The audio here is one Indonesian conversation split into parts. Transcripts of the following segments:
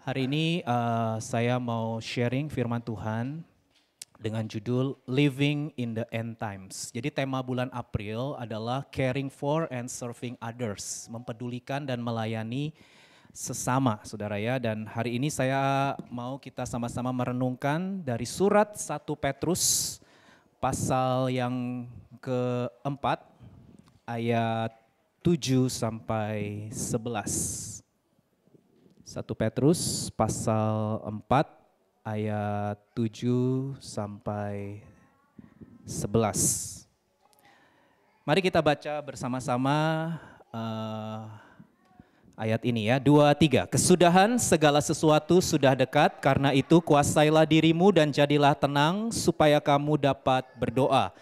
Hari ini saya mau sharing firman Tuhan dengan judul Living in the End Times. Jadi tema bulan April adalah Caring for and Serving Others, mempedulikan dan melayani sesama, saudara ya. Dan hari ini saya mau kita sama-sama merenungkan dari surat 1 Petrus pasal yang keempat ayat 7 sampai 11. 1 Petrus pasal 4 ayat 7 sampai 11. Mari kita baca bersama-sama ayat ini ya, 2, 3. Kesudahan segala sesuatu sudah dekat, karena itu kuasailah dirimu dan jadilah tenang supaya kamu dapat berdoa.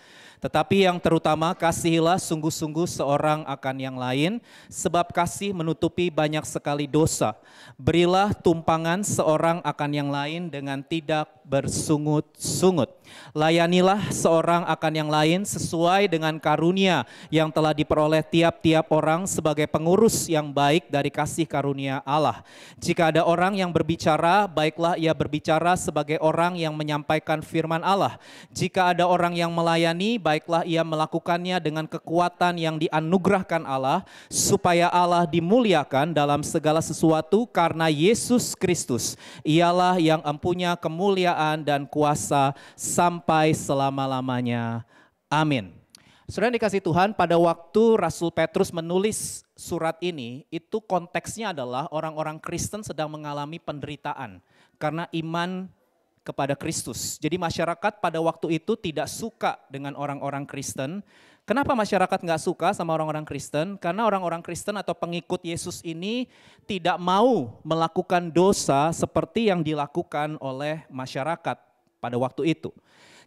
Tetapi yang terutama kasihilah sungguh-sungguh seorang akan yang lain, sebab kasih menutupi banyak sekali dosa. Berilah tumpangan seorang akan yang lain dengan tidak bersungut-sungut. Layanilah seorang akan yang lain sesuai dengan karunia yang telah diperoleh tiap-tiap orang sebagai pengurus yang baik dari kasih karunia Allah. Jika ada orang yang berbicara, baiklah ia berbicara sebagai orang yang menyampaikan firman Allah. Jika ada orang yang melayani, baiklah ia melakukannya dengan kekuatan yang dianugerahkan Allah, supaya Allah dimuliakan dalam segala sesuatu karena Yesus Kristus. Ialah yang empunya kemuliaan dan kuasa sampai selama-lamanya. Amin. Saudara dikasih Tuhan, pada waktu Rasul Petrus menulis surat ini, itu konteksnya adalah orang-orang Kristen sedang mengalami penderitaan karena iman kepada Kristus. Jadi masyarakat pada waktu itu tidak suka dengan orang-orang Kristen. Kenapa masyarakat nggak suka sama orang-orang Kristen? Karena orang-orang Kristen atau pengikut Yesus ini tidak mau melakukan dosa seperti yang dilakukan oleh masyarakat pada waktu itu.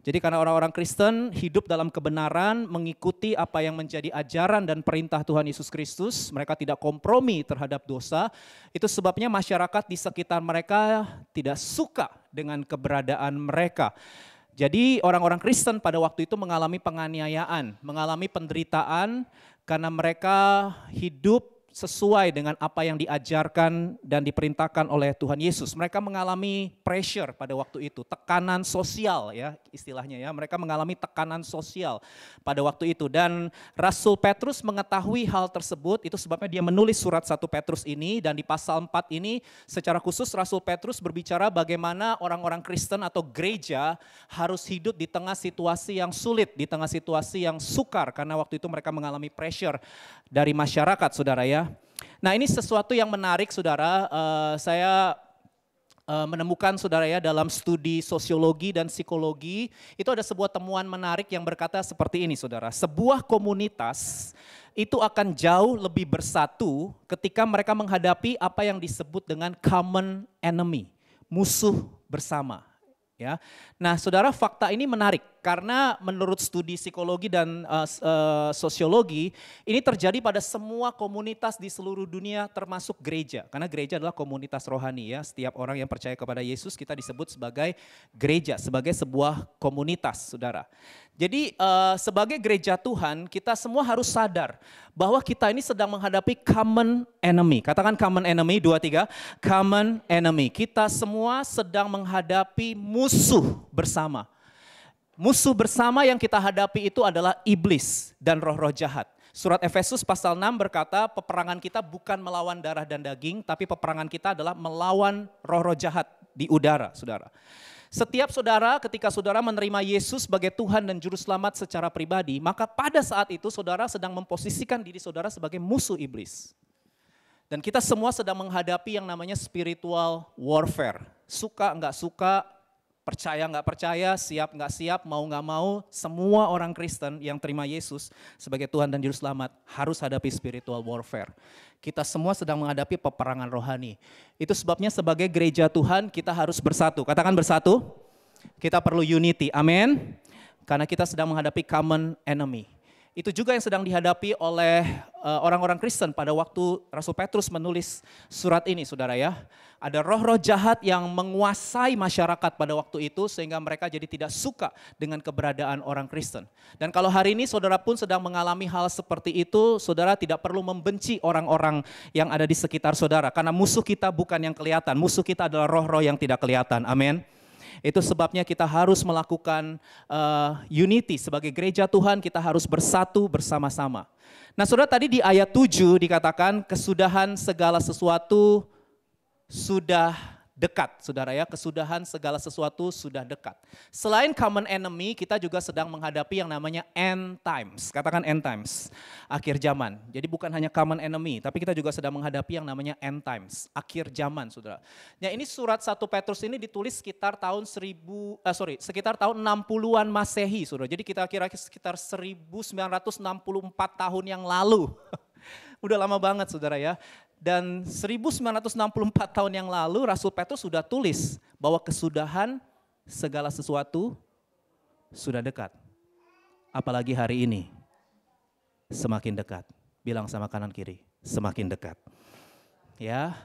Jadi karena orang-orang Kristen hidup dalam kebenaran, mengikuti apa yang menjadi ajaran dan perintah Tuhan Yesus Kristus, mereka tidak kompromi terhadap dosa, itu sebabnya masyarakat di sekitar mereka tidak suka dengan keberadaan mereka. Jadi orang-orang Kristen pada waktu itu mengalami penganiayaan, mengalami penderitaan karena mereka hidup sesuai dengan apa yang diajarkan dan diperintahkan oleh Tuhan Yesus. Mereka mengalami pressure pada waktu itu, tekanan sosial ya istilahnya ya. Mereka mengalami tekanan sosial pada waktu itu. Dan Rasul Petrus mengetahui hal tersebut, itu sebabnya dia menulis surat 1 Petrus ini. Dan di pasal 4 ini secara khusus Rasul Petrus berbicara bagaimana orang-orang Kristen atau gereja harus hidup di tengah situasi yang sulit, di tengah situasi yang sukar. Karena waktu itu mereka mengalami pressure dari masyarakat, saudara ya. Nah ini sesuatu yang menarik saudara, saya menemukan saudara ya dalam studi sosiologi dan psikologi, itu ada sebuah temuan menarik yang berkata seperti ini saudara. Sebuah komunitas itu akan jauh lebih bersatu ketika mereka menghadapi apa yang disebut dengan common enemy, musuh bersama. Ya, nah saudara fakta ini menarik karena menurut studi psikologi dan sosiologi ini terjadi pada semua komunitas di seluruh dunia termasuk gereja. Karena gereja adalah komunitas rohani ya, setiap orang yang percaya kepada Yesus kita disebut sebagai gereja, sebagai sebuah komunitas saudara. Jadi sebagai gereja Tuhan kita semua harus sadar bahwa kita ini sedang menghadapi common enemy. Katakan common enemy, 2, 3, common enemy. Kita semua sedang menghadapi musuh bersama. Musuh bersama yang kita hadapi itu adalah iblis dan roh-roh jahat. Surat Efesus pasal 6 berkata peperangan kita bukan melawan darah dan daging, tapi peperangan kita adalah melawan roh-roh jahat di udara, saudara. Setiap saudara ketika saudara menerima Yesus sebagai Tuhan dan Juru Selamat secara pribadi, maka pada saat itu saudara sedang memposisikan diri saudara sebagai musuh iblis. Dan kita semua sedang menghadapi yang namanya spiritual warfare. Suka nggak suka, percaya nggak percaya, siap nggak siap, mau nggak mau, semua orang Kristen yang terima Yesus sebagai Tuhan dan Juru Selamat harus hadapi spiritual warfare. Kita semua sedang menghadapi peperangan rohani. Itu sebabnya sebagai gereja Tuhan kita harus bersatu. Katakan bersatu, kita perlu unity, amin. Karena kita sedang menghadapi common enemy. Itu juga yang sedang dihadapi oleh orang-orang Kristen pada waktu Rasul Petrus menulis surat ini, saudara ya. Ada roh-roh jahat yang menguasai masyarakat pada waktu itu sehingga mereka jadi tidak suka dengan keberadaan orang Kristen. Dan kalau hari ini saudara pun sedang mengalami hal seperti itu, saudara tidak perlu membenci orang-orang yang ada di sekitar saudara. Karena musuh kita bukan yang kelihatan, musuh kita adalah roh-roh yang tidak kelihatan. Amin. Itu sebabnya kita harus melakukan unity sebagai gereja Tuhan, kita harus bersatu bersama-sama. Nah saudara, tadi di ayat 7 dikatakan kesudahan segala sesuatu sudah dekat, saudara ya, kesudahan segala sesuatu sudah dekat. Selain common enemy, kita juga sedang menghadapi yang namanya end times. Katakan end times, akhir zaman. Jadi bukan hanya common enemy, tapi kita juga sedang menghadapi yang namanya end times, akhir zaman, saudara. Nah ini surat 1 Petrus ini ditulis sekitar tahun sekitar tahun 60-an Masehi, saudara. Jadi kita kira sekitar 1964 tahun yang lalu. Udah lama banget, saudara ya. Dan 1964 tahun yang lalu Rasul Petrus sudah tulis bahwa kesudahan segala sesuatu sudah dekat. Apalagi hari ini semakin dekat. Bilang sama kanan kiri, semakin dekat. Ya,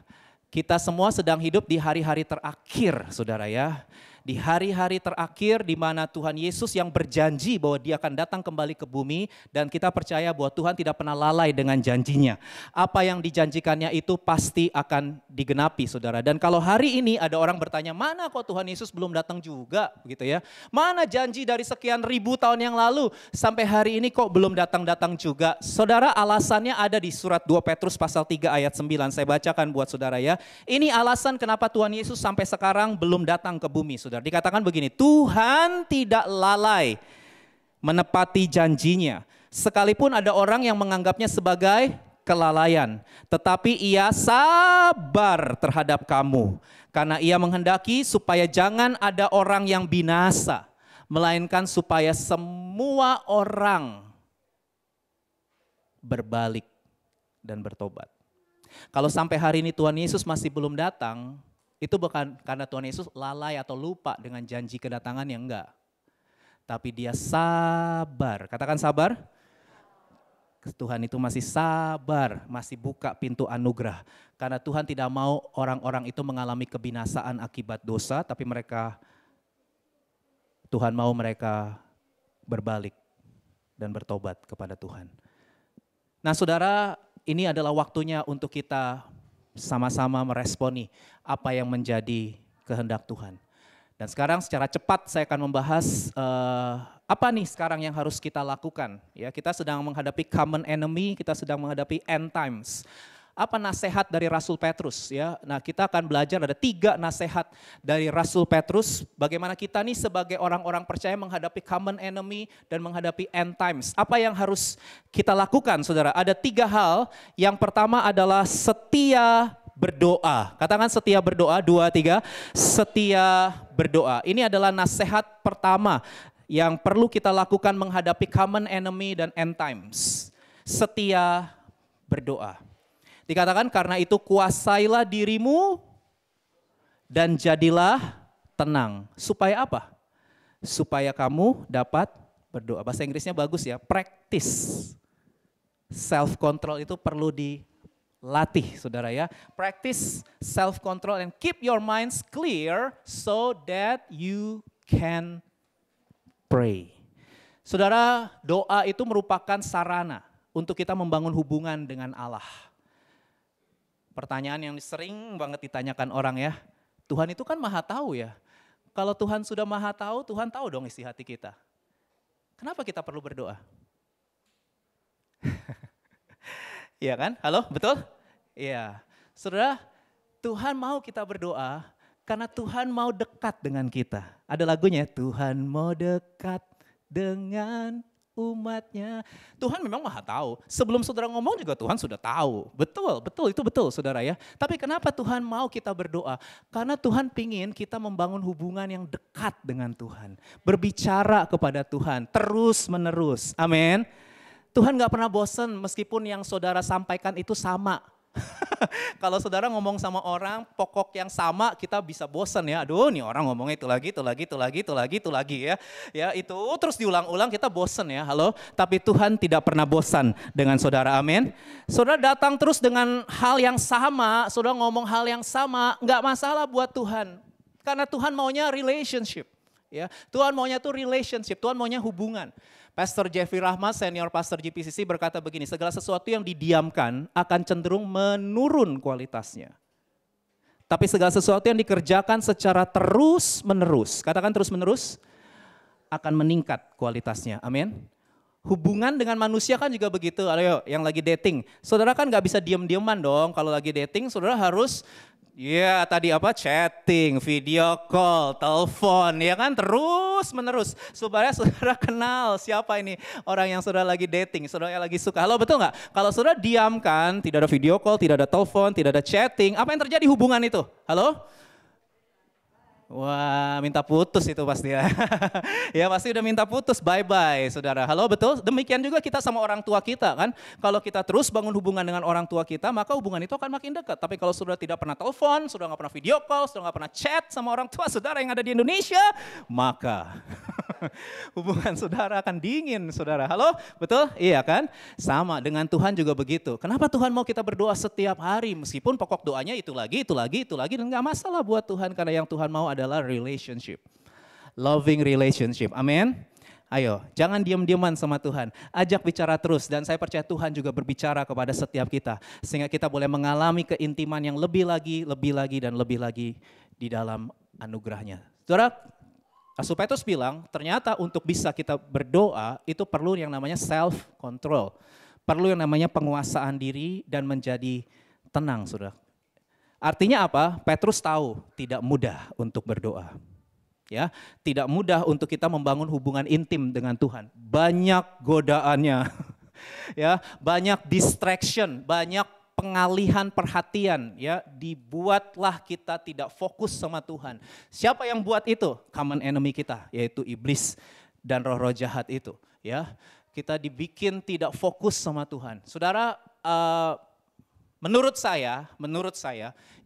kita semua sedang hidup di hari-hari terakhir, saudara ya. Di hari-hari terakhir di mana Tuhan Yesus yang berjanji bahwa dia akan datang kembali ke bumi dan kita percaya bahwa Tuhan tidak pernah lalai dengan janjinya. Apa yang dijanjikannya itu pasti akan digenapi, saudara. Dan kalau hari ini ada orang bertanya, mana kok Tuhan Yesus belum datang juga, begitu ya? Mana janji dari sekian ribu tahun yang lalu sampai hari ini kok belum datang-datang juga? Saudara, alasannya ada di surat 2 Petrus pasal 3 ayat 9. Saya bacakan buat saudara ya. Ini alasan kenapa Tuhan Yesus sampai sekarang belum datang ke bumi, saudara. Dikatakan begini, Tuhan tidak lalai menepati janjinya. Sekalipun ada orang yang menganggapnya sebagai kelalaian. Tetapi ia sabar terhadap kamu. Karena ia menghendaki supaya jangan ada orang yang binasa. Melainkan supaya semua orang berbalik dan bertobat. Kalau sampai hari ini Tuhan Yesus masih belum datang, itu bukan karena Tuhan Yesus lalai atau lupa dengan janji kedatangannya, enggak. Tapi dia sabar, katakan sabar. Tuhan itu masih sabar, masih buka pintu anugerah. Karena Tuhan tidak mau orang-orang itu mengalami kebinasaan akibat dosa, tapi Tuhan mau mereka berbalik dan bertobat kepada Tuhan. Nah saudara, ini adalah waktunya untuk kita sama-sama meresponi apa yang menjadi kehendak Tuhan. Dan sekarang secara cepat saya akan membahas apa nih sekarang yang harus kita lakukan. Ya, kita sedang menghadapi common enemy, kita sedang menghadapi end times. Apa nasihat dari Rasul Petrus ya? Nah, kita akan belajar ada 3 nasihat dari Rasul Petrus bagaimana kita nih sebagai orang-orang percaya menghadapi common enemy dan menghadapi end times. Apa yang harus kita lakukan, saudara? Ada 3 hal. Yang pertama adalah setia berdoa. Katakan setia berdoa, 2, 3. Setia berdoa. Ini adalah nasihat pertama yang perlu kita lakukan menghadapi common enemy dan end times. Setia berdoa. Dikatakan karena itu kuasailah dirimu dan jadilah tenang. Supaya apa? Supaya kamu dapat berdoa. Bahasa Inggrisnya bagus ya, practice. Self control itu perlu dilatih, saudara ya. Practice self control and keep your minds clear so that you can pray. Saudara, doa itu merupakan sarana untuk kita membangun hubungan dengan Allah. Pertanyaan yang sering banget ditanyakan orang ya, Tuhan itu kan maha tahu ya. Kalau Tuhan sudah maha tahu, Tuhan tahu dong isi hati kita. Kenapa kita perlu berdoa? Iya kan? Halo, betul? Iya. Saudara, Tuhan mau kita berdoa karena Tuhan mau dekat dengan kita. Ada lagunya, Tuhan mau dekat dengan umatnya. Tuhan memang maha tahu. Sebelum saudara ngomong juga Tuhan sudah tahu. Betul, itu betul saudara ya. Tapi kenapa Tuhan mau kita berdoa? Karena Tuhan pingin kita membangun hubungan yang dekat dengan Tuhan. Berbicara kepada Tuhan terus menerus. Amin. Tuhan gak pernah bosan meskipun yang saudara sampaikan itu sama. Kalau saudara ngomong sama orang pokok yang sama, kita bisa bosan ya. Aduh, nih orang ngomongnya itu lagi, itu lagi, itu lagi, itu lagi, itu lagi ya. Ya, itu terus diulang-ulang, kita bosan ya. Halo, tapi Tuhan tidak pernah bosan dengan saudara. Amin. Saudara datang terus dengan hal yang sama, saudara ngomong hal yang sama, nggak masalah buat Tuhan. Karena Tuhan maunya relationship. Ya, Tuhan maunya tuh relationship, Tuhan maunya hubungan. Pastor Jeffrey Rahmat, senior pastor GPCC berkata begini, segala sesuatu yang didiamkan akan cenderung menurun kualitasnya. Tapi segala sesuatu yang dikerjakan secara terus menerus, katakan terus menerus, akan meningkat kualitasnya. Amin. Hubungan dengan manusia kan juga begitu. Ayo yang lagi dating, saudara kan gak bisa diem-dieman dong. Kalau lagi dating saudara harus tadi chatting, video call, telepon, ya kan terus menerus supaya saudara kenal siapa ini orang yang saudara lagi dating, saudara yang lagi suka. Halo, betul nggak? Kalau saudara diamkan, tidak ada video call, tidak ada telepon, tidak ada chatting, apa yang terjadi hubungan itu? Halo? Wah, minta putus itu pasti ya. Ya pasti udah minta putus, bye-bye saudara. Halo, betul? Demikian juga kita sama orang tua kita kan. Kalau kita terus bangun hubungan dengan orang tua kita, maka hubungan itu akan makin dekat. Tapi kalau saudara tidak pernah telepon, saudara nggak pernah video call, saudara nggak pernah chat sama orang tua saudara yang ada di Indonesia, maka hubungan saudara akan dingin saudara. Halo, betul? Iya kan? Sama dengan Tuhan juga begitu. Kenapa Tuhan mau kita berdoa setiap hari? Meskipun pokok doanya itu lagi, dan nggak masalah buat Tuhan. Karena yang Tuhan mau adalah relationship. Loving relationship. Amin. Ayo, jangan diam-diaman sama Tuhan. Ajak bicara terus dan saya percaya Tuhan juga berbicara kepada setiap kita. Sehingga kita boleh mengalami keintiman yang lebih lagi dan lebih lagi di dalam anugerahnya. Saudara, Rasul Petrus bilang ternyata untuk bisa kita berdoa itu perlu yang namanya self control. Perlu yang namanya penguasaan diri dan menjadi tenang, saudara. Artinya apa? Petrus tahu tidak mudah untuk berdoa. Ya, tidak mudah untuk kita membangun hubungan intim dengan Tuhan. Banyak godaannya. Ya, banyak distraction, banyak pengalihan perhatian, ya, dibuatlah kita tidak fokus sama Tuhan. Siapa yang buat itu? Common enemy kita, yaitu iblis dan roh-roh jahat itu, ya. Kita dibikin tidak fokus sama Tuhan. Saudara, menurut saya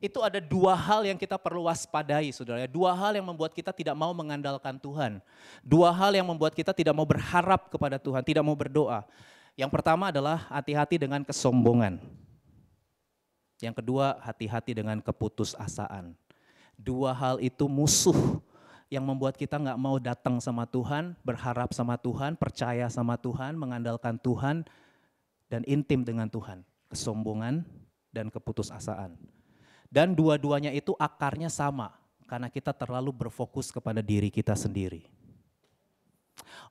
itu ada dua hal yang kita perlu waspadai, saudara. Dua hal yang membuat kita tidak mau mengandalkan Tuhan. Dua hal yang membuat kita tidak mau berharap kepada Tuhan, tidak mau berdoa. Yang pertama adalah hati-hati dengan kesombongan. Yang kedua, hati-hati dengan keputusasaan. Dua hal itu musuh yang membuat kita nggak mau datang sama Tuhan, berharap sama Tuhan, percaya sama Tuhan, mengandalkan Tuhan, dan intim dengan Tuhan. Kesombongan dan keputusasaan. Dan dua-duanya itu akarnya sama, karena kita terlalu berfokus kepada diri kita sendiri.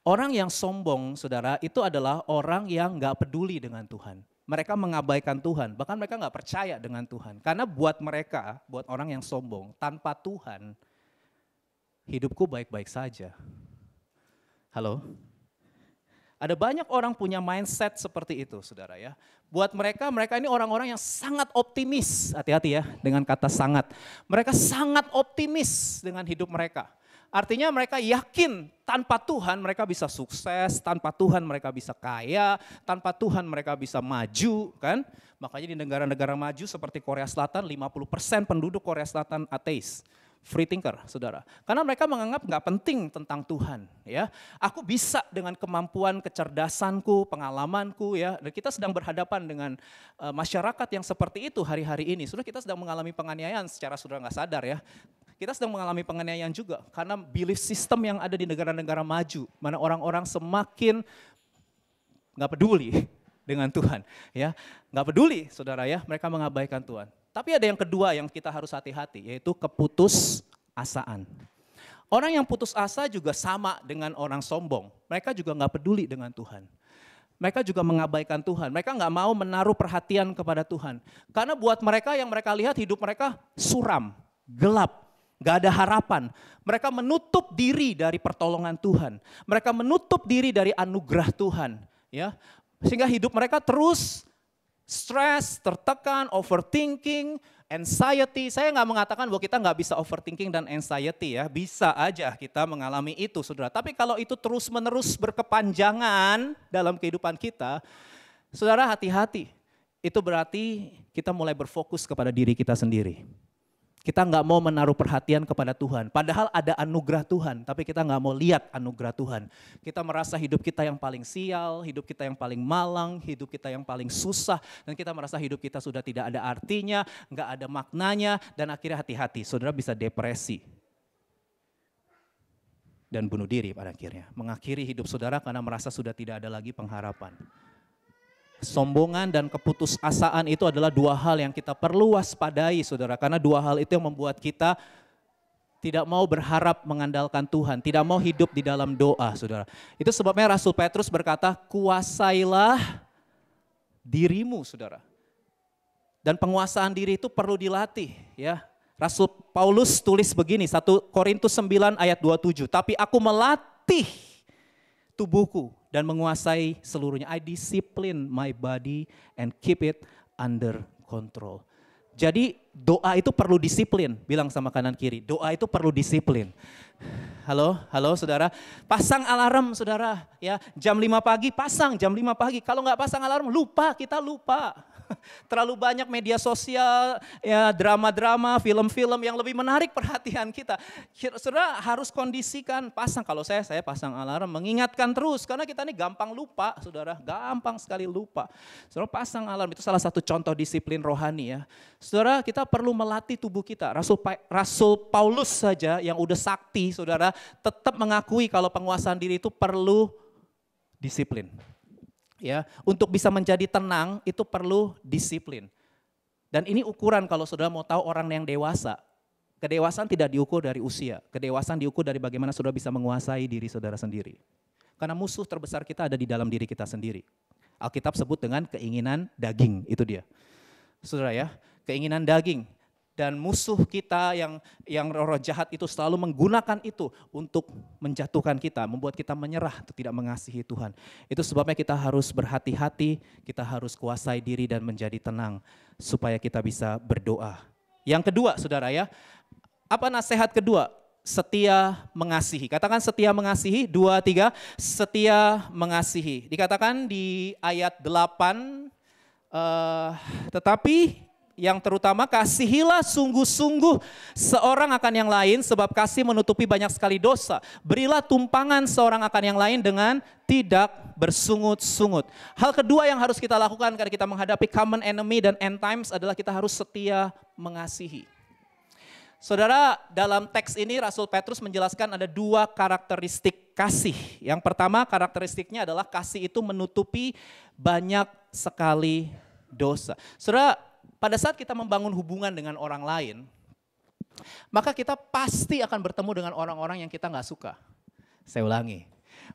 Orang yang sombong, saudara, itu adalah orang yang nggak peduli dengan Tuhan. Mereka mengabaikan Tuhan, bahkan mereka nggak percaya dengan Tuhan. Karena buat mereka, buat orang yang sombong, tanpa Tuhan, hidupku baik-baik saja. Halo? Ada banyak orang punya mindset seperti itu, saudara ya. Buat mereka ini orang-orang yang sangat optimis. Hati-hati ya dengan kata sangat. Mereka sangat optimis dengan hidup mereka. Artinya mereka yakin tanpa Tuhan mereka bisa sukses, tanpa Tuhan mereka bisa kaya, tanpa Tuhan mereka bisa maju, kan? Makanya di negara-negara maju seperti Korea Selatan, 50% penduduk Korea Selatan ateis. Free thinker, saudara. Karena mereka menganggap nggak penting tentang Tuhan, ya. Aku bisa dengan kemampuan, kecerdasanku, pengalamanku, ya. Dan kita sedang berhadapan dengan masyarakat yang seperti itu hari-hari ini. Sudah kita sedang mengalami penganiayaan secara saudara nggak sadar, ya. Kita sedang mengalami penganiayaan juga karena belief system yang ada di negara-negara maju, mana orang-orang semakin nggak peduli dengan Tuhan, ya. Nggak peduli, saudara ya. Mereka mengabaikan Tuhan. Tapi ada yang kedua yang kita harus hati-hati, yaitu keputusasaan. Orang yang putus asa juga sama dengan orang sombong. Mereka juga nggak peduli dengan Tuhan. Mereka juga mengabaikan Tuhan. Mereka nggak mau menaruh perhatian kepada Tuhan. Karena buat mereka yang mereka lihat hidup mereka suram, gelap, nggak ada harapan. Mereka menutup diri dari pertolongan Tuhan. Mereka menutup diri dari anugerah Tuhan. Ya, sehingga hidup mereka terus stres, tertekan, overthinking, anxiety. Saya nggak mengatakan bahwa kita nggak bisa overthinking dan anxiety ya. Bisa aja kita mengalami itu, saudara. Tapi kalau itu terus-menerus berkepanjangan dalam kehidupan kita, saudara hati-hati. itu berarti kita mulai berfokus kepada diri kita sendiri. Kita nggak mau menaruh perhatian kepada Tuhan. Padahal ada anugerah Tuhan, tapi kita nggak mau lihat anugerah Tuhan. Kita merasa hidup kita yang paling sial, hidup kita yang paling malang, hidup kita yang paling susah. Dan kita merasa hidup kita sudah tidak ada artinya, nggak ada maknanya. Dan akhirnya hati-hati, saudara bisa depresi. Dan bunuh diri pada akhirnya. Mengakhiri hidup saudara karena merasa sudah tidak ada lagi pengharapan. Sombongan dan keputusasaan itu adalah dua hal yang kita perlu waspadai, saudara. Karena dua hal itu yang membuat kita tidak mau berharap mengandalkan Tuhan, tidak mau hidup di dalam doa, saudara. Itu sebabnya Rasul Petrus berkata, kuasailah dirimu, saudara. Dan penguasaan diri itu perlu dilatih, ya. Rasul Paulus tulis begini, 1 Korintus 9 ayat 27, tapi aku melatih tubuhku dan menguasai seluruhnya. I discipline my body and keep it under control. Jadi doa itu perlu disiplin, bilang sama kanan kiri. Doa itu perlu disiplin. Halo saudara. Pasang alarm saudara, ya jam 5 pagi pasang, jam 5 pagi. Kalau nggak pasang alarm kita lupa. Terlalu banyak media sosial, ya drama-drama, film-film yang lebih menarik perhatian kita. Saudara harus kondisikan, pasang. Kalau saya pasang alarm, mengingatkan terus. Karena kita ini gampang lupa, saudara. Gampang sekali lupa. Saudara pasang alarm, itu salah satu contoh disiplin rohani ya. Saudara kita perlu melatih tubuh kita. Rasul Paulus saja yang udah sakti, saudara, tetap mengakui kalau penguasaan diri itu perlu disiplin. Ya, untuk bisa menjadi tenang itu perlu disiplin. Dan ini ukuran kalau saudara mau tahu orang yang dewasa. Kedewasaan tidak diukur dari usia, kedewasaan diukur dari bagaimana saudara bisa menguasai diri saudara sendiri. Karena musuh terbesar kita ada di dalam diri kita sendiri. Alkitab sebut dengan keinginan daging, itu dia. Saudara ya, keinginan daging. Dan musuh kita yang roh jahat itu selalu menggunakan itu untuk menjatuhkan kita, membuat kita menyerah atau tidak mengasihi Tuhan. Itu sebabnya kita harus berhati-hati, kita harus kuasai diri dan menjadi tenang supaya kita bisa berdoa. Yang kedua saudara ya, apa nasihat kedua? Setia mengasihi. Katakan setia mengasihi, 2, 3, setia mengasihi. Dikatakan di ayat 8, tetapi yang terutama kasihilah sungguh-sungguh seorang akan yang lain sebab kasih menutupi banyak sekali dosa. Berilah tumpangan seorang akan yang lain dengan tidak bersungut-sungut. Hal kedua yang harus kita lakukan karena kita menghadapi common enemy dan end times adalah kita harus setia mengasihi. Saudara, dalam teks ini Rasul Petrus menjelaskan ada 2 karakteristik kasih. Yang pertama karakteristiknya adalah kasih itu menutupi banyak sekali dosa. Saudara, pada saat kita membangun hubungan dengan orang lain, maka kita pasti akan bertemu dengan orang-orang yang kita nggak suka. Saya ulangi,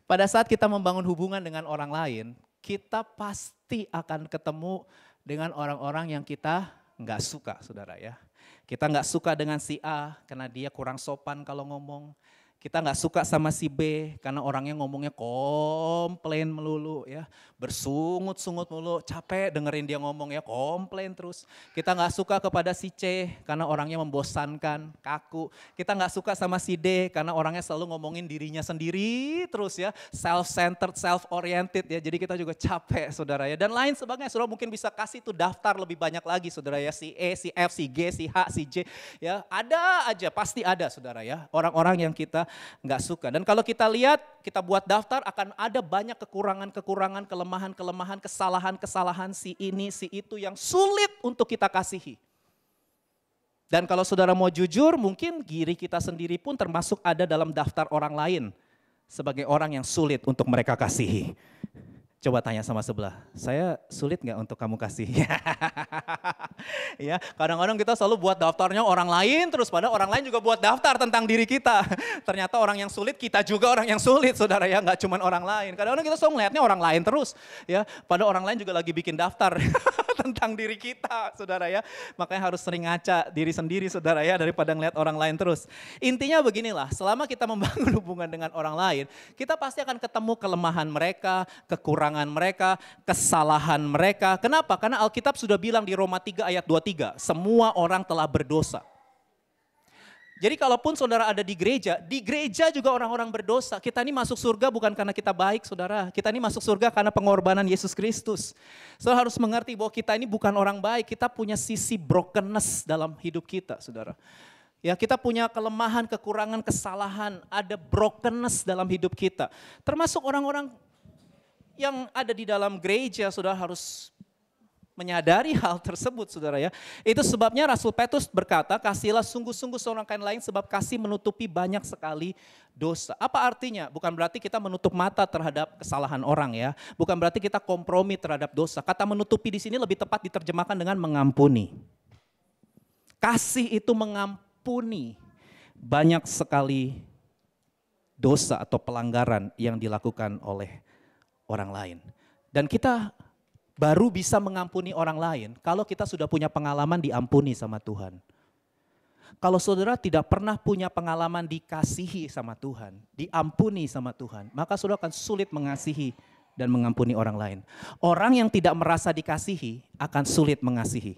pada saat kita membangun hubungan dengan orang lain, kita pasti akan ketemu dengan orang-orang yang kita nggak suka, saudara ya. Kita nggak suka dengan si A karena dia kurang sopan kalau ngomong. Kita nggak suka sama si B karena orangnya ngomongnya komplain melulu ya. Bersungut-sungut melulu, capek dengerin dia ngomong ya, komplain terus. Kita nggak suka kepada si C karena orangnya membosankan, kaku. Kita nggak suka sama si D karena orangnya selalu ngomongin dirinya sendiri terus ya. Self-centered, self-oriented ya, jadi kita juga capek saudara ya. Dan lain sebagainya, saudara mungkin bisa kasih tuh daftar lebih banyak lagi saudara ya. Si E, si F, si G, si H, si J ya. Ada aja, pasti ada saudara ya. Orang-orang yang kita nggak suka. Dan kalau kita lihat, kita buat daftar akan ada banyak kekurangan-kekurangan, kelemahan-kelemahan, kesalahan-kesalahan si ini, si itu yang sulit untuk kita kasihi. Dan kalau saudara mau jujur, mungkin diri kita sendiri pun termasuk ada dalam daftar orang lain sebagai orang yang sulit untuk mereka kasihi. Coba tanya sama sebelah, saya sulit nggak untuk kamu kasih? Ya, kadang-kadang kita selalu buat daftarnya orang lain, terus pada orang lain juga buat daftar tentang diri kita. Ternyata orang yang sulit, kita juga orang yang sulit, saudara ya, nggak cuma orang lain. Kadang-kadang kita selalu melihatnya orang lain terus, ya. Pada orang lain juga lagi bikin daftar tentang diri kita, saudara ya. Makanya harus sering ngaca diri sendiri, saudara ya, daripada ngeliat orang lain terus. Intinya beginilah, selama kita membangun hubungan dengan orang lain, kita pasti akan ketemu kelemahan mereka, kekurangan mereka, kesalahan mereka. Kenapa? Karena Alkitab sudah bilang di Roma 3 ayat 23, semua orang telah berdosa. Jadi kalaupun saudara ada di gereja juga orang-orang berdosa. Kita ini masuk surga bukan karena kita baik, saudara. Kita ini masuk surga karena pengorbanan Yesus Kristus. Saudara harus mengerti bahwa kita ini bukan orang baik. Kita punya sisi brokenness dalam hidup kita, saudara. Ya, kita punya kelemahan, kekurangan, kesalahan. Ada brokenness dalam hidup kita. Termasuk orang-orang yang ada di dalam gereja, saudara harus menyadari hal tersebut, saudara ya. Itu sebabnya Rasul Petrus berkata, kasihlah sungguh-sungguh seorang lain sebab kasih menutupi banyak sekali dosa. Apa artinya? Bukan berarti kita menutup mata terhadap kesalahan orang ya. Bukan berarti kita kompromi terhadap dosa. Kata menutupi di sini lebih tepat diterjemahkan dengan mengampuni. Kasih itu mengampuni banyak sekali dosa atau pelanggaran yang dilakukan oleh orang lain. Dan kita baru bisa mengampuni orang lain kalau kita sudah punya pengalaman diampuni sama Tuhan. Kalau saudara tidak pernah punya pengalaman dikasihi sama Tuhan, diampuni sama Tuhan, maka saudara akan sulit mengasihi dan mengampuni orang lain. Orang yang tidak merasa dikasihi akan sulit mengasihi.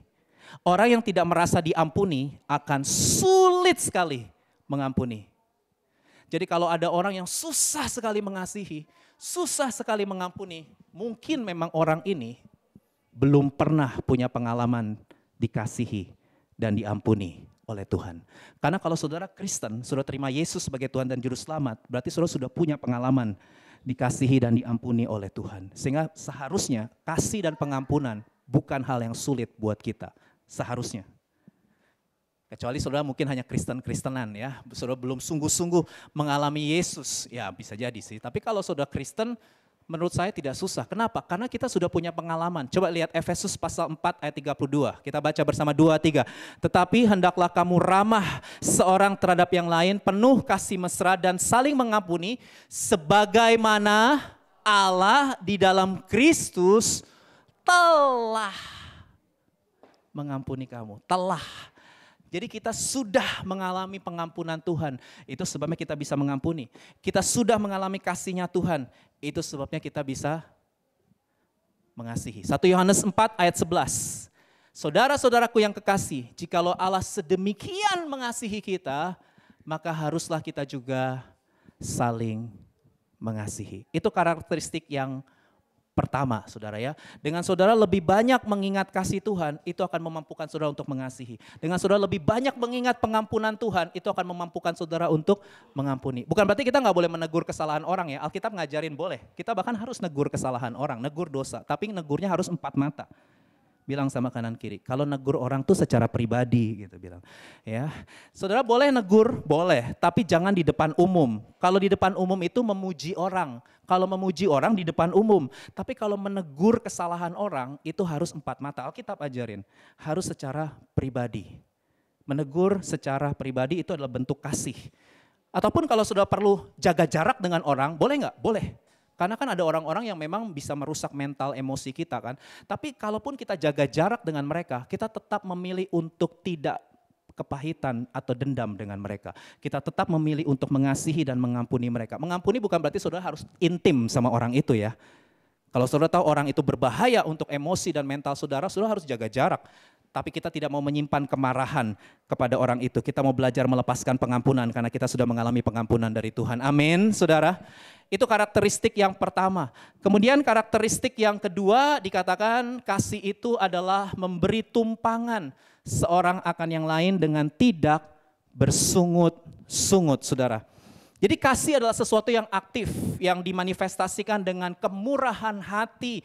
Orang yang tidak merasa diampuni akan sulit sekali mengampuni. Jadi kalau ada orang yang susah sekali mengasihi, susah sekali mengampuni, mungkin memang orang ini belum pernah punya pengalaman dikasihi dan diampuni oleh Tuhan. Karena kalau saudara Kristen, saudara terima Yesus sebagai Tuhan dan Juru Selamat, berarti saudara sudah punya pengalaman dikasihi dan diampuni oleh Tuhan. Sehingga seharusnya kasih dan pengampunan bukan hal yang sulit buat kita. Seharusnya. Kecuali saudara mungkin hanya Kristen-Kristenan ya. Saudara belum sungguh-sungguh mengalami Yesus. Ya bisa jadi sih. Tapi kalau saudara Kristen, menurut saya tidak susah. Kenapa? Karena kita sudah punya pengalaman. Coba lihat Efesus pasal 4 ayat 32. Kita baca bersama 2-3. Tetapi hendaklah kamu ramah seorang terhadap yang lain, penuh kasih mesra dan saling mengampuni, sebagaimana Allah di dalam Kristus telah mengampuni kamu. Telah. Jadi kita sudah mengalami pengampunan Tuhan. Itu sebabnya kita bisa mengampuni. Kita sudah mengalami kasih-Nya Tuhan. Itu sebabnya kita bisa mengasihi. 1 Yohanes 4 ayat 11. Saudara-saudaraku yang kekasih, jikalau Allah sedemikian mengasihi kita, maka haruslah kita juga saling mengasihi. Itu karakteristik yang pertama, saudara ya. Dengan saudara lebih banyak mengingat kasih Tuhan, itu akan memampukan saudara untuk mengasihi. Dengan saudara lebih banyak mengingat pengampunan Tuhan, itu akan memampukan saudara untuk mengampuni. Bukan berarti kita nggak boleh menegur kesalahan orang ya. Alkitab ngajarin boleh. Kita bahkan harus negur kesalahan orang, negur dosa. Tapi negurnya harus 4 mata. Bilang sama kanan kiri. Kalau negur orang tuh secara pribadi gitu bilang. Ya, saudara boleh negur, boleh. Tapi jangan di depan umum. Kalau di depan umum itu memuji orang. Kalau memuji orang di depan umum. Tapi kalau menegur kesalahan orang itu harus 4 mata. Alkitab ajarin. Harus secara pribadi. Menegur secara pribadi itu adalah bentuk kasih. Ataupun kalau sudah perlu jaga jarak dengan orang, boleh nggak? Boleh. Karena kan ada orang-orang yang memang bisa merusak mental emosi kita kan. Tapi kalaupun kita jaga jarak dengan mereka, kita tetap memilih untuk tidak kepahitan atau dendam dengan mereka. Kita tetap memilih untuk mengasihi dan mengampuni mereka. Mengampuni bukan berarti saudara harus intim sama orang itu ya. Kalau saudara tahu orang itu berbahaya untuk emosi dan mental saudara, saudara harus jaga jarak. Tapi kita tidak mau menyimpan kemarahan kepada orang itu. Kita mau belajar melepaskan pengampunan karena kita sudah mengalami pengampunan dari Tuhan. Amin, saudara. Itu karakteristik yang pertama. Kemudian karakteristik yang kedua dikatakan kasih itu adalah memberi tumpangan seorang akan yang lain dengan tidak bersungut-sungut, saudara. Jadi kasih adalah sesuatu yang aktif, yang dimanifestasikan dengan kemurahan hati.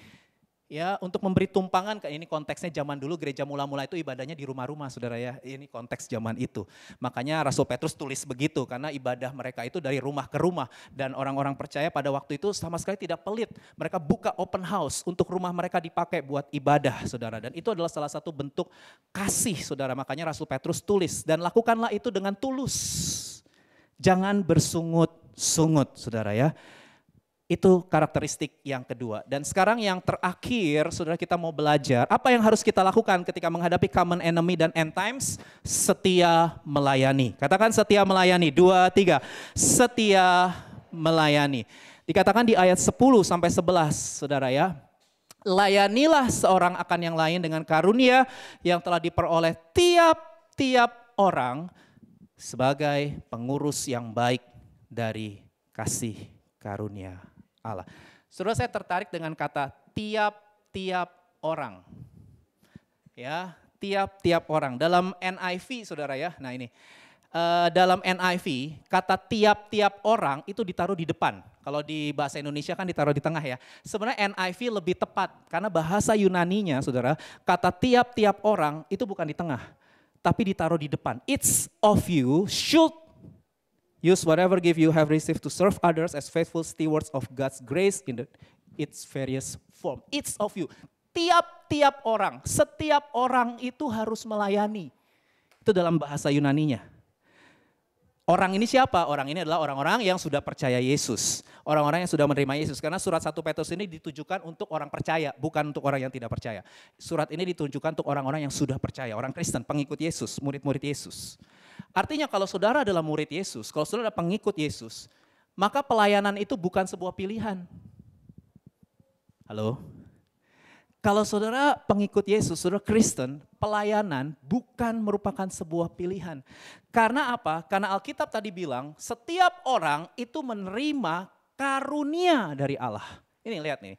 Ya, untuk memberi tumpangan, ini konteksnya zaman dulu gereja mula-mula itu ibadahnya di rumah-rumah saudara ya, ini konteks zaman itu. Makanya Rasul Petrus tulis begitu karena ibadah mereka itu dari rumah ke rumah. Dan orang-orang percaya pada waktu itu sama sekali tidak pelit. Mereka buka open house untuk rumah mereka dipakai buat ibadah saudara. Dan itu adalah salah satu bentuk kasih saudara, makanya Rasul Petrus tulis. Dan lakukanlah itu dengan tulus, jangan bersungut-sungut saudara ya. Itu karakteristik yang kedua. Dan sekarang yang terakhir, saudara kita mau belajar, apa yang harus kita lakukan ketika menghadapi common enemy dan end times? Setia melayani. Katakan setia melayani, 2, 3. Setia melayani. Dikatakan di ayat 10 sampai 11, saudara ya. Layanilah seorang akan yang lain dengan karunia yang telah diperoleh tiap-tiap orang sebagai pengurus yang baik dari kasih karunia Allah. Saudara, saya tertarik dengan kata tiap-tiap orang. Ya, tiap-tiap orang. Dalam NIV, saudara ya. Nah ini, dalam NIV, kata tiap-tiap orang itu ditaruh di depan. Kalau di bahasa Indonesia kan ditaruh di tengah ya. Sebenarnya NIV lebih tepat, karena bahasa Yunaninya, saudara, kata tiap-tiap orang itu bukan di tengah, tapi ditaruh di depan. Each of you should use whatever gift you have received to serve others as faithful stewards of God's grace in its various form. Each of you, tiap-tiap orang, setiap orang itu harus melayani. Itu dalam bahasa Yunaninya. Orang ini siapa? Orang ini adalah orang-orang yang sudah percaya Yesus. Orang-orang yang sudah menerima Yesus. Karena surat 1 Petrus ini ditujukan untuk orang percaya, bukan untuk orang yang tidak percaya. Surat ini ditujukan untuk orang-orang yang sudah percaya, orang Kristen, pengikut Yesus, murid-murid Yesus. Artinya kalau saudara adalah murid Yesus, kalau saudara adalah pengikut Yesus, maka pelayanan itu bukan sebuah pilihan. Halo? Kalau saudara pengikut Yesus, saudara Kristen, pelayanan bukan merupakan sebuah pilihan. Karena apa? Karena Alkitab tadi bilang, setiap orang itu menerima karunia dari Allah. Ini lihat nih,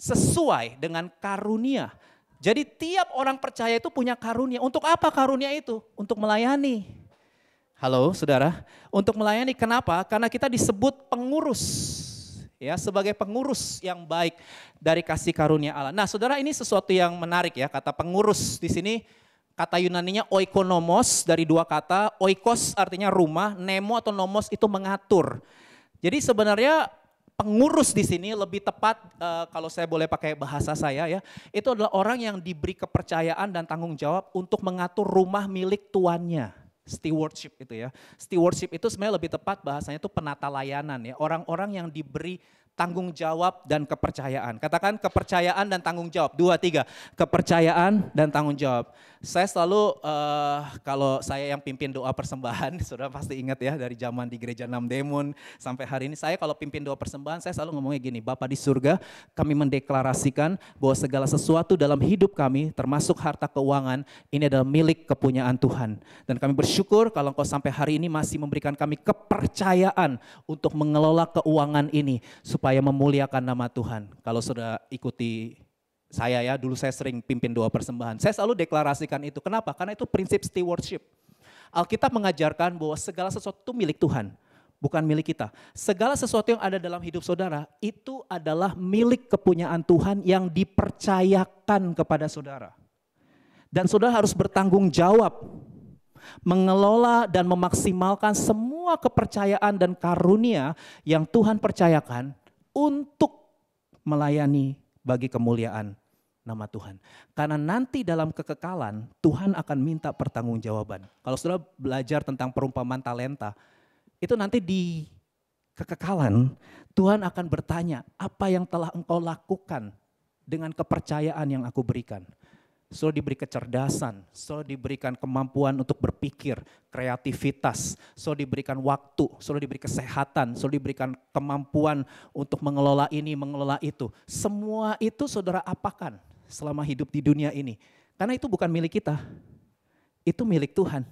sesuai dengan karunia. Jadi tiap orang percaya itu punya karunia. Untuk apa karunia itu? Untuk melayani. Halo saudara, untuk melayani kenapa? Karena kita disebut pengurus. Ya, sebagai pengurus yang baik dari kasih karunia Allah. Nah, saudara, ini sesuatu yang menarik ya, kata pengurus di sini kata Yunaninya oikonomos, dari dua kata, oikos artinya rumah, nemo atau nomos itu mengatur. Jadi sebenarnya pengurus di sini lebih tepat, kalau saya boleh pakai bahasa saya ya, itu adalah orang yang diberi kepercayaan dan tanggung jawab untuk mengatur rumah milik tuannya. Stewardship itu ya. Stewardship itu sebenarnya lebih tepat bahasanya itu penata layanan ya. Orang-orang yang diberi tanggung jawab dan kepercayaan. Katakan kepercayaan dan tanggung jawab. 2, 3. Kepercayaan dan tanggung jawab. Saya selalu kalau saya yang pimpin doa persembahan, saudara pasti ingat ya dari zaman di gereja Namdemun sampai hari ini. Saya kalau pimpin doa persembahan, saya selalu ngomongnya gini, Bapa di surga, kami mendeklarasikan bahwa segala sesuatu dalam hidup kami, termasuk harta keuangan, ini adalah milik kepunyaan Tuhan. Dan kami bersyukur kalau Engkau sampai hari ini masih memberikan kami kepercayaan untuk mengelola keuangan ini supaya memuliakan nama Tuhan. Kalau sudah ikuti saya ya, dulu saya sering pimpin doa persembahan. Saya selalu deklarasikan itu. Kenapa? Karena itu prinsip stewardship. Alkitab mengajarkan bahwa segala sesuatu itu milik Tuhan, bukan milik kita. Segala sesuatu yang ada dalam hidup saudara itu adalah milik kepunyaan Tuhan yang dipercayakan kepada saudara. Dan saudara harus bertanggung jawab mengelola dan memaksimalkan semua kepercayaan dan karunia yang Tuhan percayakan untuk melayani bagi kemuliaan nama Tuhan. Karena nanti dalam kekekalan Tuhan akan minta pertanggungjawaban. Kalau saudara belajar tentang perumpamaan talenta, itu nanti di kekekalan Tuhan akan bertanya, apa yang telah engkau lakukan dengan kepercayaan yang aku berikan. Saudara diberi kecerdasan, saudara diberikan kemampuan untuk berpikir, kreativitas, saudara diberikan waktu, saudara diberi kesehatan, saudara diberikan kemampuan untuk mengelola ini, mengelola itu. Semua itu saudara apakan selama hidup di dunia ini. Karena itu bukan milik kita, itu milik Tuhan.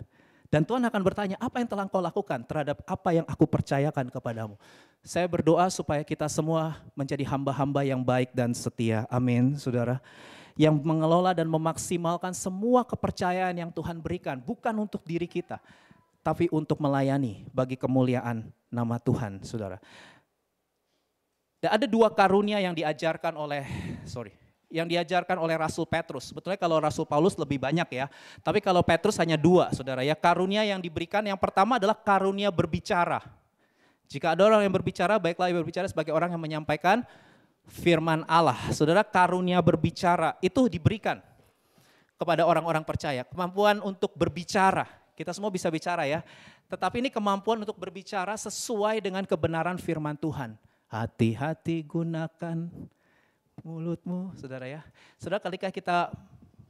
Dan Tuhan akan bertanya, apa yang telah engkau lakukan terhadap apa yang aku percayakan kepadamu. Saya berdoa supaya kita semua menjadi hamba-hamba yang baik dan setia. Amin, saudara. Yang mengelola dan memaksimalkan semua kepercayaan yang Tuhan berikan. Bukan untuk diri kita, tapi untuk melayani bagi kemuliaan nama Tuhan, saudara. Dan ada 2 karunia yang diajarkan oleh, Rasul Petrus. Sebetulnya kalau Rasul Paulus lebih banyak ya. Tapi kalau Petrus hanya 2, saudara ya. Karunia yang diberikan yang pertama adalah karunia berbicara. Jika ada orang yang berbicara, baiklah yang berbicara sebagai orang yang menyampaikan firman Allah. Saudara, karunia berbicara itu diberikan kepada orang-orang percaya. Kemampuan untuk berbicara. Kita semua bisa bicara ya. Tetapi ini kemampuan untuk berbicara sesuai dengan kebenaran firman Tuhan. Hati-hati gunakan mulutmu, saudara ya. Saudara, ketika kita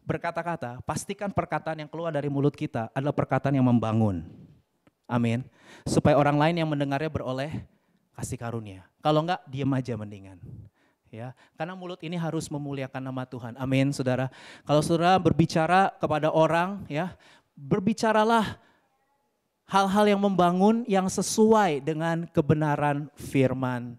berkata-kata, pastikan perkataan yang keluar dari mulut kita adalah perkataan yang membangun. Amin. Supaya orang lain yang mendengarnya beroleh kasih karunia. Kalau enggak, diam aja mendingan. Ya, karena mulut ini harus memuliakan nama Tuhan. Amin, saudara. Kalau saudara berbicara kepada orang, ya, berbicaralah Hal-hal yang membangun yang sesuai dengan kebenaran firman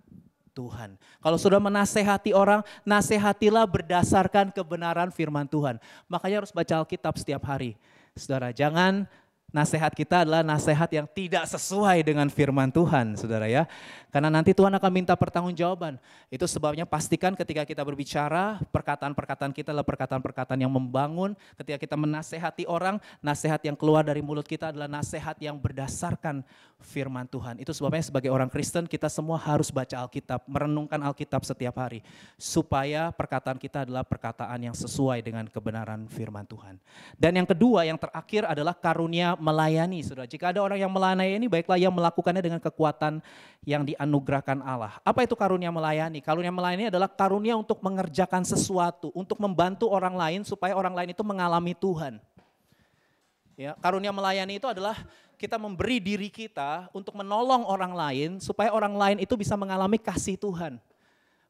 Tuhan. Kalau sudah menasehati orang, nasehatilah berdasarkan kebenaran firman Tuhan. Makanya harus baca Alkitab setiap hari. Saudara, jangan nasihat kita adalah nasihat yang tidak sesuai dengan firman Tuhan, saudara ya. Karena nanti Tuhan akan minta pertanggungjawaban. Itu sebabnya pastikan ketika kita berbicara, perkataan-perkataan kita adalah perkataan-perkataan yang membangun. Ketika kita menasehati orang, nasihat yang keluar dari mulut kita adalah nasihat yang berdasarkan firman Tuhan. Itu sebabnya sebagai orang Kristen kita semua harus baca Alkitab, merenungkan Alkitab setiap hari. Supaya perkataan kita adalah perkataan yang sesuai dengan kebenaran firman Tuhan. Dan yang kedua, yang terakhir adalah karunia melayani, saudara. Jika ada orang yang melayani, baiklah yang melakukannya dengan kekuatan yang dianugerahkan Allah. Apa itu karunia melayani? Karunia melayani adalah karunia untuk mengerjakan sesuatu, untuk membantu orang lain supaya orang lain itu mengalami Tuhan. Ya, karunia melayani itu adalah kita memberi diri kita untuk menolong orang lain supaya orang lain itu bisa mengalami kasih Tuhan.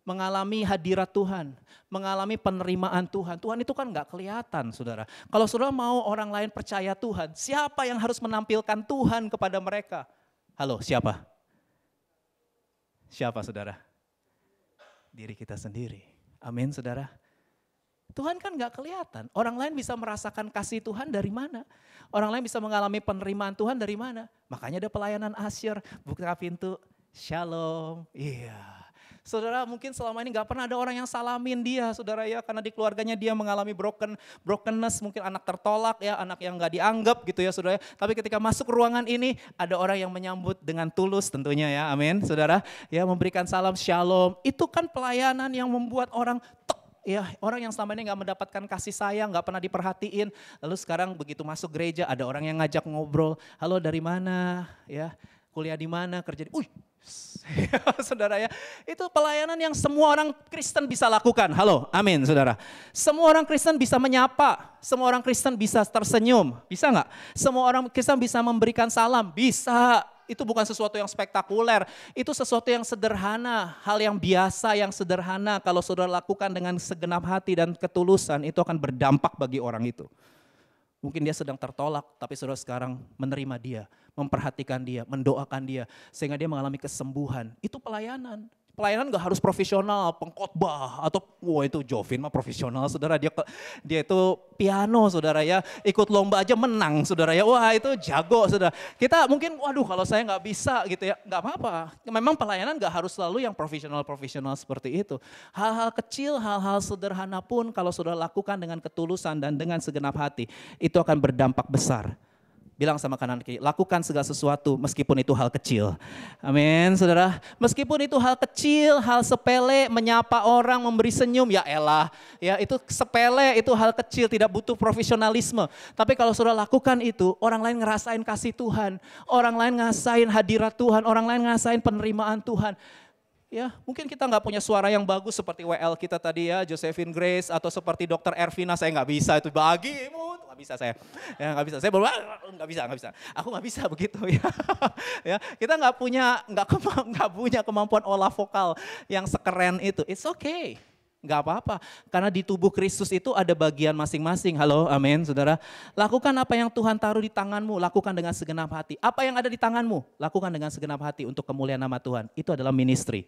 Mengalami hadirat Tuhan, mengalami penerimaan Tuhan. Tuhan itu kan gak kelihatan, saudara. Kalau saudara mau orang lain percaya Tuhan, siapa yang harus menampilkan Tuhan kepada mereka? Halo, siapa? Siapa, saudara? Diri kita sendiri. Amin, saudara. Tuhan kan gak kelihatan. Orang lain bisa merasakan kasih Tuhan dari mana? Orang lain bisa mengalami penerimaan Tuhan dari mana? Makanya ada pelayanan asyir, buka pintu, shalom. Iya. Saudara mungkin selama ini gak pernah ada orang yang salamin dia, saudara ya, karena di keluarganya dia mengalami brokenness, mungkin anak tertolak ya, anak yang gak dianggap gitu ya saudara. Tapi ketika masuk ruangan ini ada orang yang menyambut dengan tulus tentunya ya, amin saudara. Ya, memberikan salam shalom, itu kan pelayanan yang membuat orang ya, orang yang selama ini gak mendapatkan kasih sayang, gak pernah diperhatiin. Lalu sekarang begitu masuk gereja ada orang yang ngajak ngobrol, halo dari mana ya, kuliah di mana, kerja di, saudara ya, itu pelayanan yang semua orang Kristen bisa lakukan. Halo, amin saudara. Semua orang Kristen bisa menyapa, semua orang Kristen bisa tersenyum, bisa nggak? Semua orang Kristen bisa memberikan salam, bisa. Itu bukan sesuatu yang spektakuler, itu sesuatu yang sederhana, hal yang biasa, yang sederhana. Kalau saudara lakukan dengan segenap hati dan ketulusan, itu akan berdampak bagi orang itu. Mungkin dia sedang tertolak, tapi saudara sekarang menerima dia, memperhatikan dia, mendoakan dia, sehingga dia mengalami kesembuhan. Itu pelayanan. Pelayanan gak harus profesional, pengkhotbah, atau wah itu Jovin mah profesional, saudara. Dia itu piano, saudara ya. Ikut lomba aja menang, saudara ya. Wah itu jago, saudara. Kita mungkin, waduh kalau saya gak bisa gitu ya, gak apa-apa. Memang pelayanan gak harus selalu yang profesional seperti itu. Hal-hal kecil, hal-hal sederhana pun kalau saudara lakukan dengan ketulusan dan dengan segenap hati, itu akan berdampak besar. Bilang sama kanan kiri, lakukan segala sesuatu meskipun itu hal kecil. Amin, saudara. Meskipun itu hal kecil, hal sepele, menyapa orang, memberi senyum, ya elah. Ya itu sepele, itu hal kecil, tidak butuh profesionalisme. Tapi kalau saudara lakukan itu, orang lain ngerasain kasih Tuhan. Orang lain ngerasain hadirat Tuhan, orang lain ngerasain penerimaan Tuhan. Ya, mungkin kita nggak punya suara yang bagus seperti WL kita tadi ya, Josephine Grace, atau seperti Dr. Ervina, saya nggak bisa itu bagimu, nggak bisa saya, ya nggak bisa, saya baru nggak bisa, aku nggak bisa begitu ya, ya kita nggak punya kemampuan olah vokal yang sekeren itu, it's okay. Gak apa-apa, karena di tubuh Kristus itu ada bagian masing-masing. Halo, amin saudara. Lakukan apa yang Tuhan taruh di tanganmu, lakukan dengan segenap hati. Apa yang ada di tanganmu, lakukan dengan segenap hati untuk kemuliaan nama Tuhan. Itu adalah ministry,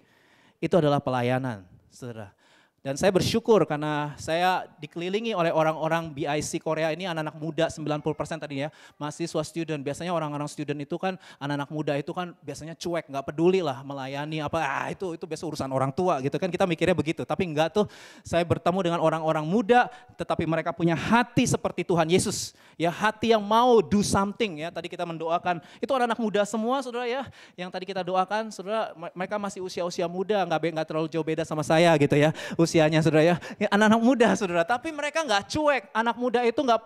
itu adalah pelayanan saudara. Dan saya bersyukur karena saya dikelilingi oleh orang-orang BIC Korea ini, anak-anak muda 90% tadi ya, mahasiswa student. Biasanya orang-orang student itu kan, anak-anak muda itu kan biasanya cuek, gak peduli lah melayani apa, itu biasa urusan orang tua gitu kan, kita mikirnya begitu. Tapi enggak tuh, saya bertemu dengan orang-orang muda tetapi mereka punya hati seperti Tuhan Yesus. Ya, hati yang mau do something ya, tadi kita mendoakan, itu anak-anak muda semua saudara ya, yang tadi kita doakan saudara, mereka masih usia-usia muda, gak terlalu jauh beda sama saya gitu ya. Usianya saudara ya, anak-anak muda saudara, tapi mereka nggak cuek. Anak muda itu nggak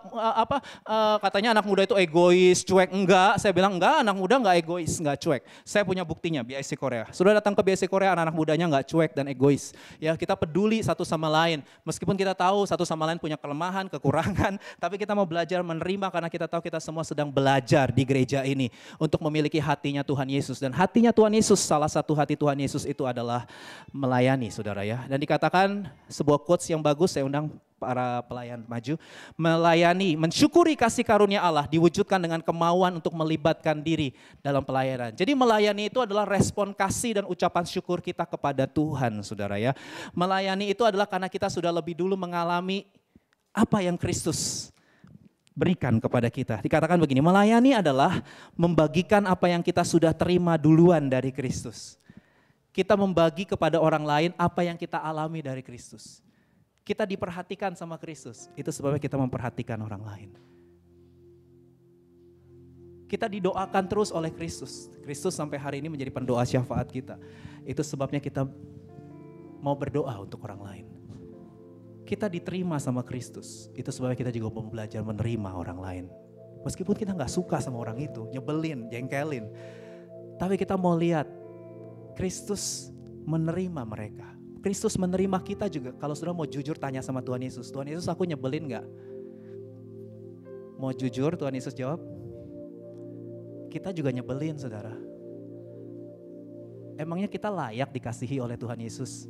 katanya anak muda itu egois, cuek, enggak. Saya bilang enggak, anak muda nggak egois, nggak cuek. Saya punya buktinya BIC Korea. Saudara datang ke BIC Korea, anak-anak mudanya nggak cuek dan egois. Ya, kita peduli satu sama lain. Meskipun kita tahu satu sama lain punya kelemahan, kekurangan, tapi kita mau belajar menerima karena kita tahu kita semua sedang belajar di gereja ini untuk memiliki hatinya Tuhan Yesus. Dan hatinya Tuhan Yesus, salah satu hati Tuhan Yesus itu adalah melayani saudara ya. Dan dikatakan menyanyikan sebuah quotes yang bagus, saya undang para pelayan maju. Melayani, mensyukuri kasih karunia Allah diwujudkan dengan kemauan untuk melibatkan diri dalam pelayanan. Jadi melayani itu adalah respon kasih dan ucapan syukur kita kepada Tuhan, saudara ya. Melayani itu adalah karena kita sudah lebih dulu mengalami apa yang Kristus berikan kepada kita. Dikatakan begini, melayani adalah membagikan apa yang kita sudah terima duluan dari Kristus. Kita membagi kepada orang lain apa yang kita alami dari Kristus. Kita diperhatikan sama Kristus, itu sebabnya kita memperhatikan orang lain. Kita didoakan terus oleh Kristus. Kristus sampai hari ini menjadi pendoa syafaat kita. Itu sebabnya kita mau berdoa untuk orang lain. Kita diterima sama Kristus, itu sebabnya kita juga mau belajar menerima orang lain. Meskipun kita gak suka sama orang itu, nyebelin, jengkelin. Tapi kita mau lihat Kristus menerima mereka. Kristus menerima kita juga. Kalau saudara mau jujur tanya sama Tuhan Yesus, Tuhan Yesus aku nyebelin gak? Mau jujur Tuhan Yesus jawab, kita juga nyebelin saudara. Emangnya kita layak dikasihi oleh Tuhan Yesus?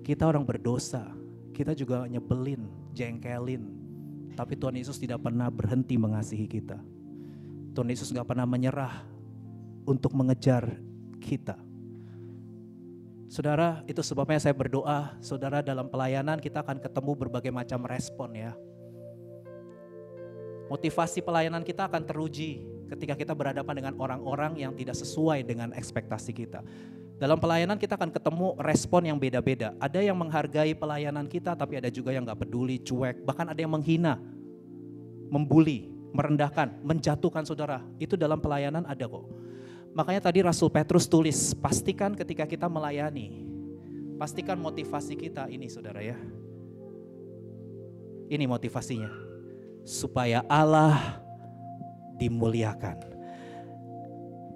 Kita orang berdosa, kita juga nyebelin, jengkelin. Tapi Tuhan Yesus tidak pernah berhenti mengasihi kita. Tuhan Yesus gak pernah menyerah untuk mengejar kita. Saudara, itu sebabnya saya berdoa, saudara dalam pelayanan kita akan ketemu berbagai macam respon ya. Motivasi pelayanan kita akan teruji ketika kita berhadapan dengan orang-orang yang tidak sesuai dengan ekspektasi kita. Dalam pelayanan kita akan ketemu respon yang beda-beda. Ada yang menghargai pelayanan kita, tapi ada juga yang gak peduli, cuek. Bahkan ada yang menghina, membuli, merendahkan, menjatuhkan saudara. Itu dalam pelayanan ada kok. Makanya tadi Rasul Petrus tulis, pastikan ketika kita melayani, pastikan motivasi kita ini saudara ya. Ini motivasinya, supaya Allah dimuliakan.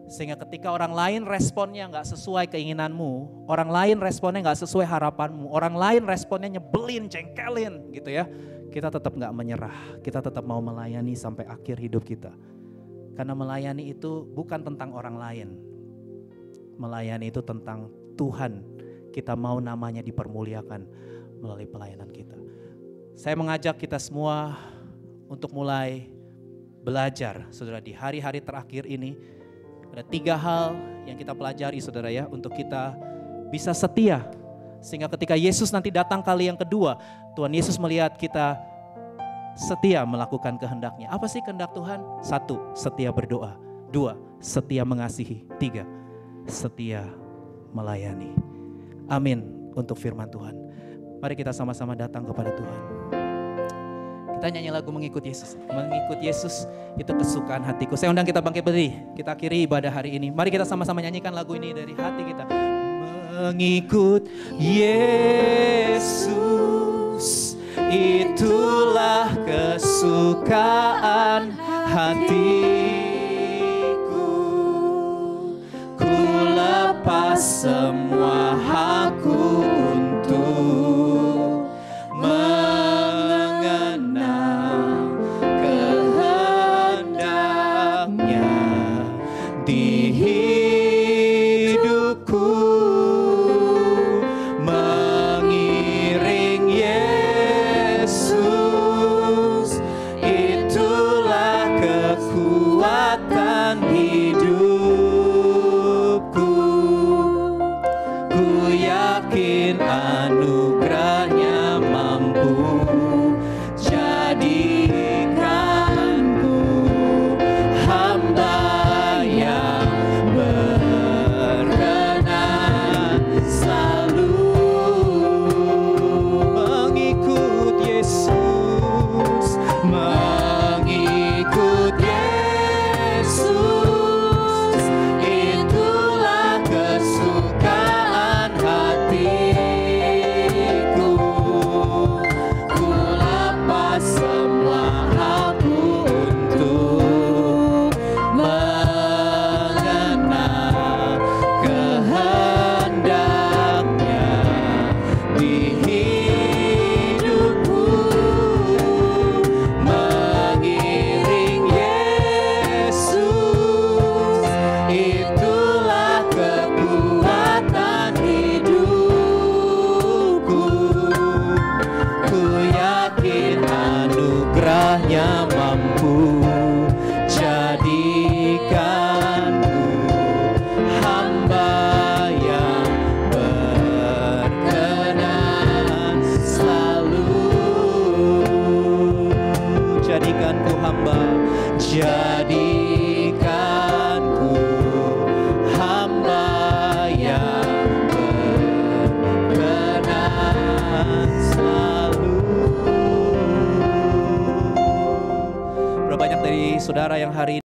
Sehingga ketika orang lain responnya gak sesuai keinginanmu, orang lain responnya gak sesuai harapanmu, orang lain responnya nyebelin, jengkelin gitu ya. Kita tetap gak menyerah, kita tetap mau melayani sampai akhir hidup kita. Karena melayani itu bukan tentang orang lain. Melayani itu tentang Tuhan. Kita mau namanya dipermuliakan melalui pelayanan kita. Saya mengajak kita semua untuk mulai belajar. Saudara, di hari-hari terakhir ini ada 3 hal yang kita pelajari saudara ya. Untuk kita bisa setia. Sehingga ketika Yesus nanti datang kali yang kedua, Tuhan Yesus melihat kita setia melakukan kehendaknya. Apa sih kehendak Tuhan? 1, setia berdoa. 2, setia mengasihi. 3, setia melayani. Amin untuk firman Tuhan. Mari kita sama-sama datang kepada Tuhan. Kita nyanyi lagu mengikut Yesus. Mengikut Yesus itu kesukaan hatiku. Saya undang kita bangkit berdiri. Kita akhiri ibadah hari ini. Mari kita sama-sama nyanyikan lagu ini dari hati kita. Mengikut Yesus, itulah kesukaan hatiku. Ku lepas semua hakku untuk mengenal kehendaknya di hidupku. Mengiring Yesus, itulah kekuatan hidupku. Ku yakin anugerahnya mampu jadikanku hamba yang anugerahnya mampu jadikanku hamba yang berkenan selalu. Jadikanku hamba, jadikanku hamba yang berkenan selalu. Berapa banyak dari saudara yang hari ini